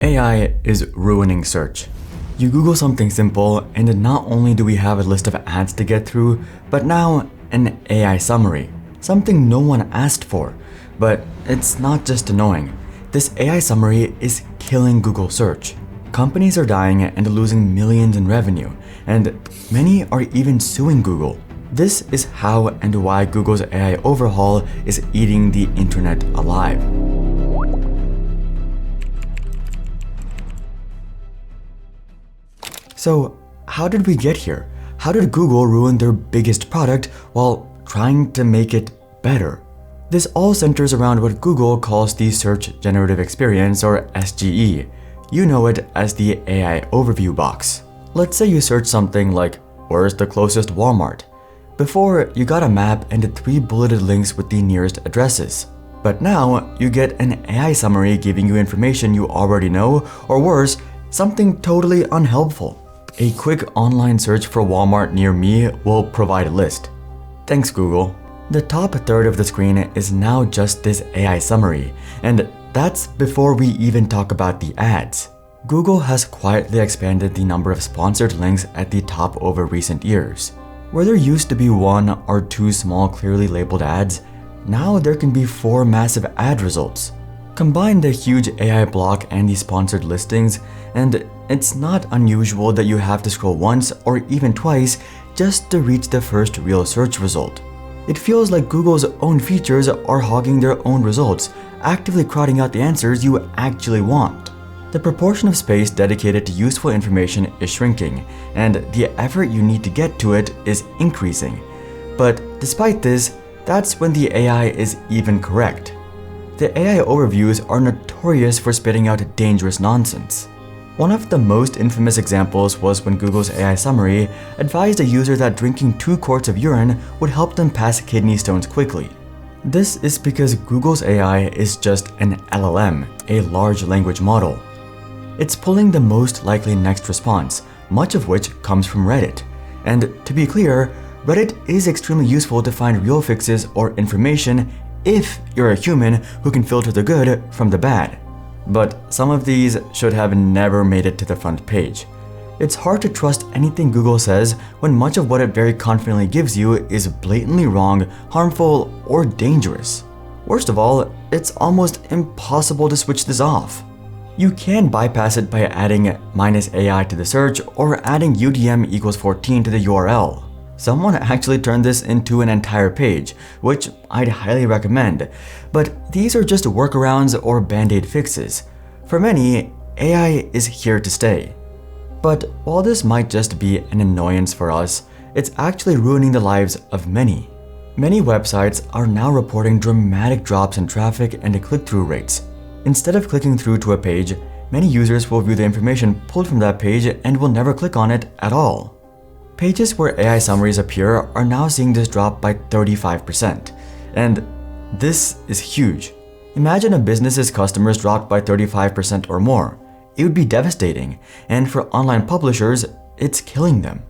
AI is ruining search. You Google something simple, and not only do we have a list of ads to get through, but now an AI summary. Something no one asked for. But it's not just annoying. This AI summary is killing Google search. Companies are dying and losing millions in revenue, and many are even suing Google. This is how and why Google's AI overhaul is eating the internet alive. So, how did we get here? How did Google ruin their biggest product while trying to make it better? This all centers around what Google calls the Search Generative Experience, or SGE. You know it as the AI overview box. Let's say you search something like, where's the closest Walmart? Before, you got a map and 3 bulleted links with the nearest addresses. But now, you get an AI summary giving you information you already know, or worse, something totally unhelpful. A quick online search for Walmart near me will provide a list. Thanks, Google. The top third of the screen is now just this AI summary, and that's before we even talk about the ads. Google has quietly expanded the number of sponsored links at the top over recent years. Where there used to be 1 or 2 small clearly labeled ads, now there can be 4 massive ad results. Combine the huge AI block and the sponsored listings, and it's not unusual that you have to scroll once or even twice just to reach the first real search result. It feels like Google's own features are hogging their own results, actively crowding out the answers you actually want. The proportion of space dedicated to useful information is shrinking, and the effort you need to get to it is increasing. But despite this, that's when the AI is even correct. The AI overviews are notorious for spitting out dangerous nonsense. One of the most infamous examples was when Google's AI summary advised a user that drinking 2 quarts of urine would help them pass kidney stones quickly. This is because Google's AI is just an LLM, a large language model. It's pulling the most likely next response, much of which comes from Reddit. And to be clear, Reddit is extremely useful to find real fixes or information if you're a human who can filter the good from the bad. But some of these should have never made it to the front page. It's hard to trust anything Google says when much of what it very confidently gives you is blatantly wrong, harmful, or dangerous. Worst of all, it's almost impossible to switch this off. You can bypass it by adding -AI to the search or adding UTM equals 14 to the URL. Someone actually turned this into an entire page, which I'd highly recommend, but these are just workarounds or band-aid fixes. For many, AI is here to stay. But while this might just be an annoyance for us, it's actually ruining the lives of many. Many websites are now reporting dramatic drops in traffic and click-through rates. Instead of clicking through to a page, many users will view the information pulled from that page and will never click on it at all. Pages where AI summaries appear are now seeing this drop by 35%. And this is huge. Imagine a business's customers dropped by 35% or more. It would be devastating, and for online publishers, it's killing them.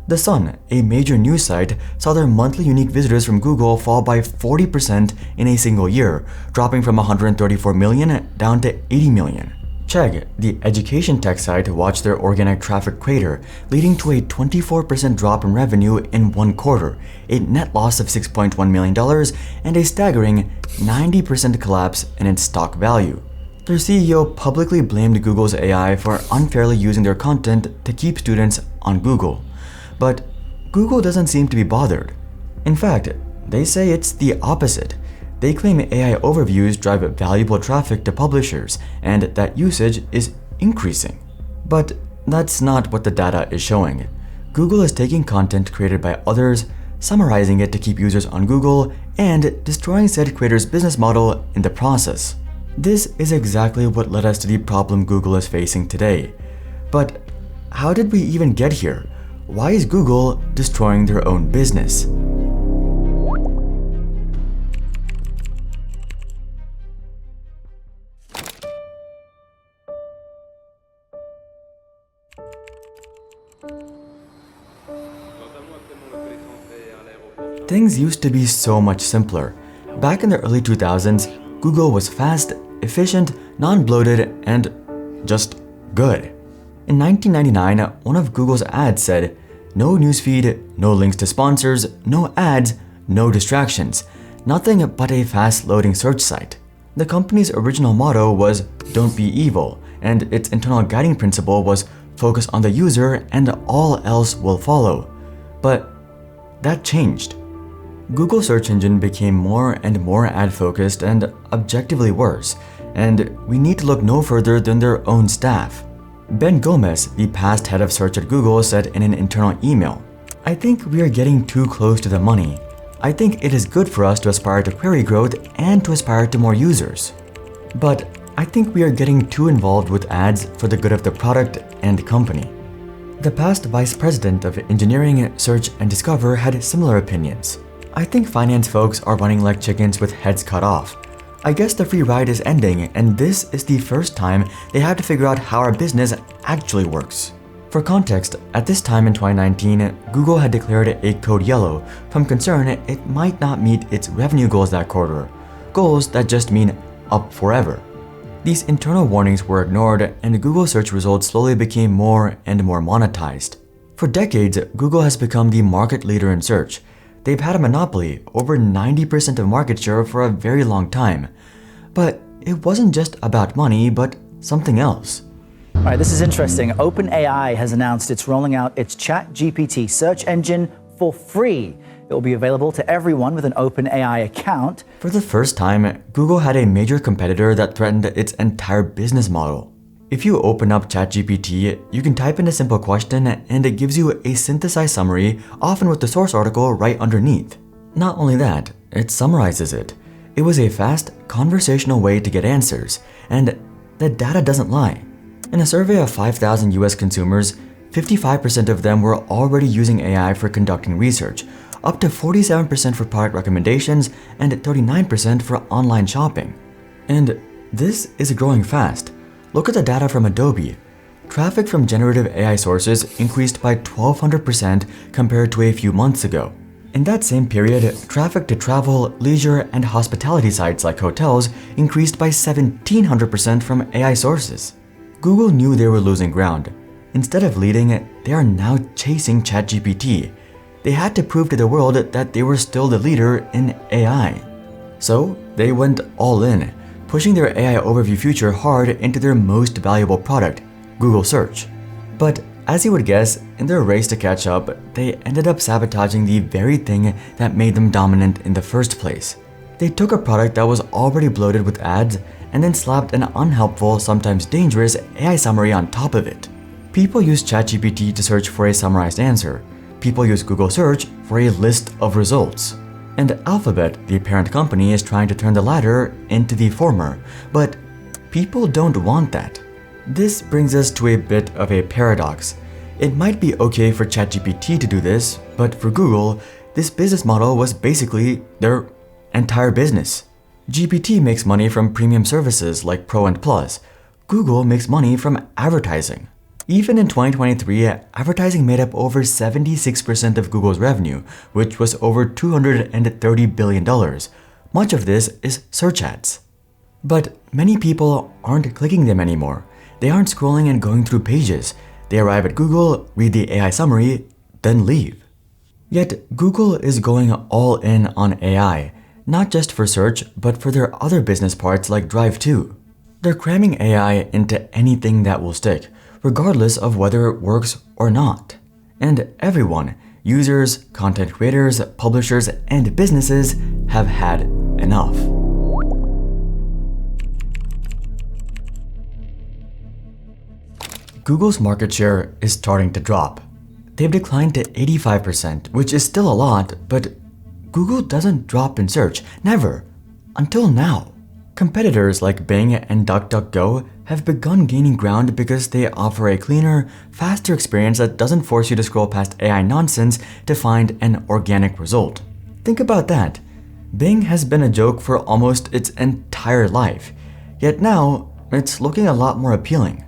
The Sun, a major news site, saw their monthly unique visitors from Google fall by 40% in a single year, dropping from 134 million down to 80 million. Chegg, the education tech site, watched their organic traffic crater, leading to a 24% drop in revenue in 1 quarter, a net loss of $6.1 million, and a staggering 90% collapse in its stock value. Their CEO publicly blamed Google's AI for unfairly using their content to keep students on Google. But Google doesn't seem to be bothered. In fact, they say it's the opposite. They claim AI overviews drive valuable traffic to publishers and that usage is increasing. But that's not what the data is showing. Google is taking content created by others, summarizing it to keep users on Google, and destroying said creator's business model in the process. This is exactly what led us to the problem Google is facing today. But how did we even get here? Why is Google destroying their own business? Things used to be so much simpler. Back in the early 2000s, Google was fast, efficient, non-bloated, and just good. In 1999, one of Google's ads said, "No newsfeed, no links to sponsors, no ads, no distractions, nothing but a fast-loading search site." The company's original motto was "Don't be evil," and its internal guiding principle was "Focus on the user and all else will follow." But that changed. Google's search engine became more and more ad-focused and objectively worse, and we need to look no further than their own staff. Ben Gomez, the past head of search at Google, said in an internal email, "I think we are getting too close to the money. I think it is good for us to aspire to query growth and to aspire to more users. But I think we are getting too involved with ads for the good of the product and company." The past vice president of engineering, search, and discover had similar opinions. "I think finance folks are running like chickens with heads cut off. I guess the free ride is ending, and this is the first time they have to figure out how our business actually works." For context, at this time in 2019, Google had declared a code yellow from concern it might not meet its revenue goals that quarter, goals that just mean up forever. These internal warnings were ignored, and Google search results slowly became more and more monetized. For decades, Google has become the market leader in search. They've had a monopoly, over 90% of market share for a very long time. But it wasn't just about money, but something else. All right, this is interesting. OpenAI has announced it's rolling out its ChatGPT search engine for free. It will be available to everyone with an OpenAI account. For the first time, Google had a major competitor that threatened its entire business model. If you open up ChatGPT, you can type in a simple question and it gives you a synthesized summary, often with the source article right underneath. Not only that, it summarizes it. It was a fast, conversational way to get answers, and the data doesn't lie. In a survey of 5,000 US consumers, 55% of them were already using AI for conducting research, up to 47% for product recommendations, and 39% for online shopping. And this is growing fast. Look at the data from Adobe. Traffic from generative AI sources increased by 1,200% compared to a few months ago. In that same period, traffic to travel, leisure, and hospitality sites like hotels increased by 1,700% from AI sources. Google knew they were losing ground. Instead of leading, they are now chasing ChatGPT. They had to prove to the world that they were still the leader in AI. So they went all in, pushing their AI overview feature hard into their most valuable product, Google Search. But as you would guess, in their race to catch up, they ended up sabotaging the very thing that made them dominant in the first place. They took a product that was already bloated with ads and then slapped an unhelpful, sometimes dangerous AI summary on top of it. People use ChatGPT to search for a summarized answer. People use Google Search for a list of results. And Alphabet, the parent company, is trying to turn the latter into the former, but people don't want that. This brings us to a bit of a paradox. It might be okay for ChatGPT to do this, but for Google, this business model was basically their entire business. GPT makes money from premium services like Pro and Plus. Google makes money from advertising. Even in 2023, advertising made up over 76% of Google's revenue, which was over $230 billion. Much of this is search ads. But many people aren't clicking them anymore. They aren't scrolling and going through pages. They arrive at Google, read the AI summary, then leave. Yet Google is going all in on AI, not just for search, but for their other business parts like Drive too. They're cramming AI into anything that will stick, regardless of whether it works or not. And everyone, users, content creators, publishers, and businesses have had enough. Google's market share is starting to drop. They've declined to 85%, which is still a lot, but Google doesn't drop in search, never, until now. Competitors like Bing and DuckDuckGo have begun gaining ground because they offer a cleaner, faster experience that doesn't force you to scroll past AI nonsense to find an organic result. Think about that. Bing has been a joke for almost its entire life, yet now it's looking a lot more appealing.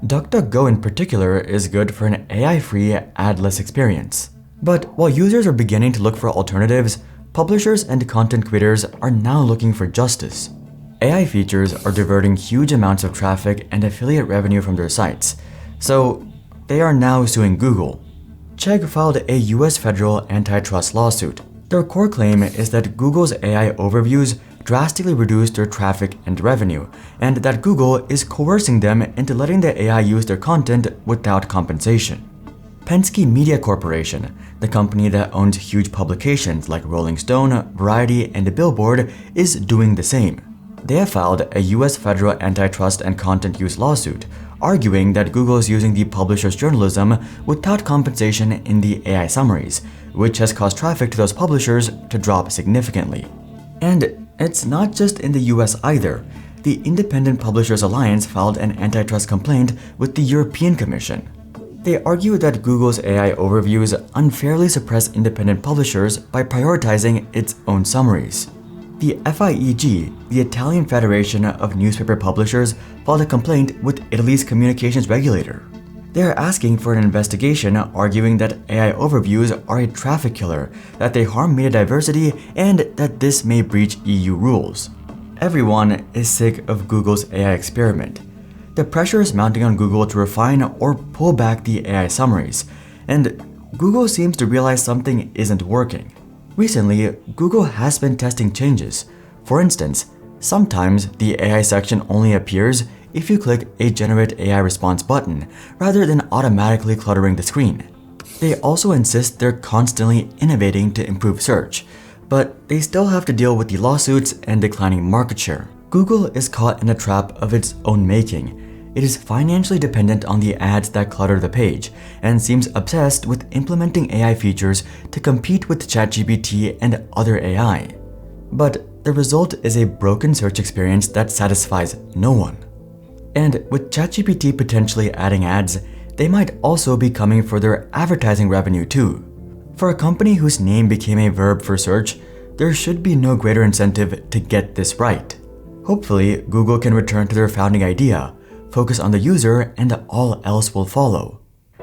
DuckDuckGo in particular is good for an AI-free, ad-less experience. But while users are beginning to look for alternatives, publishers and content creators are now looking for justice. AI features are diverting huge amounts of traffic and affiliate revenue from their sites, so they are now suing Google. Chegg filed a US federal antitrust lawsuit. Their core claim is that Google's AI overviews drastically reduced their traffic and revenue, and that Google is coercing them into letting the AI use their content without compensation. Penske Media Corporation, the company that owns huge publications like Rolling Stone, Variety, and Billboard, is doing the same. They have filed a US federal antitrust and content use lawsuit, arguing that Google is using the publisher's journalism without compensation in the AI summaries, which has caused traffic to those publishers to drop significantly. And it's not just in the US either. The Independent Publishers Alliance filed an antitrust complaint with the European Commission. They argue that Google's AI overviews unfairly suppress independent publishers by prioritizing its own summaries. The FIEG, the Italian Federation of Newspaper Publishers, filed a complaint with Italy's communications regulator. They are asking for an investigation, arguing that AI overviews are a traffic killer, that they harm media diversity, and that this may breach EU rules. Everyone is sick of Google's AI experiment. The pressure is mounting on Google to refine or pull back the AI summaries, and Google seems to realize something isn't working. Recently, Google has been testing changes. For instance, sometimes the AI section only appears if you click a Generate AI Response button, rather than automatically cluttering the screen. They also insist they're constantly innovating to improve search, but they still have to deal with the lawsuits and declining market share. Google is caught in a trap of its own making. It is financially dependent on the ads that clutter the page, and seems obsessed with implementing AI features to compete with ChatGPT and other AI. But the result is a broken search experience that satisfies no one. And with ChatGPT potentially adding ads, they might also be coming for their advertising revenue too. For a company whose name became a verb for search, there should be no greater incentive to get this right. Hopefully, Google can return to their founding idea, focus on the user, and all else will follow.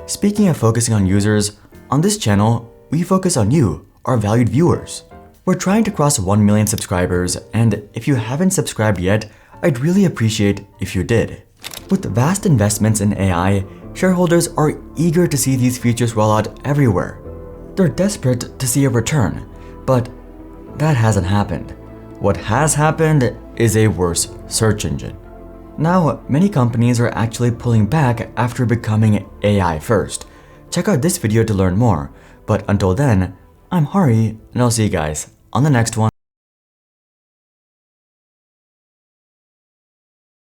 Speaking of focusing on users, on this channel, we focus on you, our valued viewers. We're trying to cross 1 million subscribers, and if you haven't subscribed yet, I'd really appreciate if you did. With vast investments in AI, shareholders are eager to see these features roll out everywhere. They're desperate to see a return, but that hasn't happened. What has happened is a worse search engine. Now, many companies are actually pulling back after becoming AI first. Check out this video to learn more, but until then, I'm Hari, and I'll see you guys on the next one.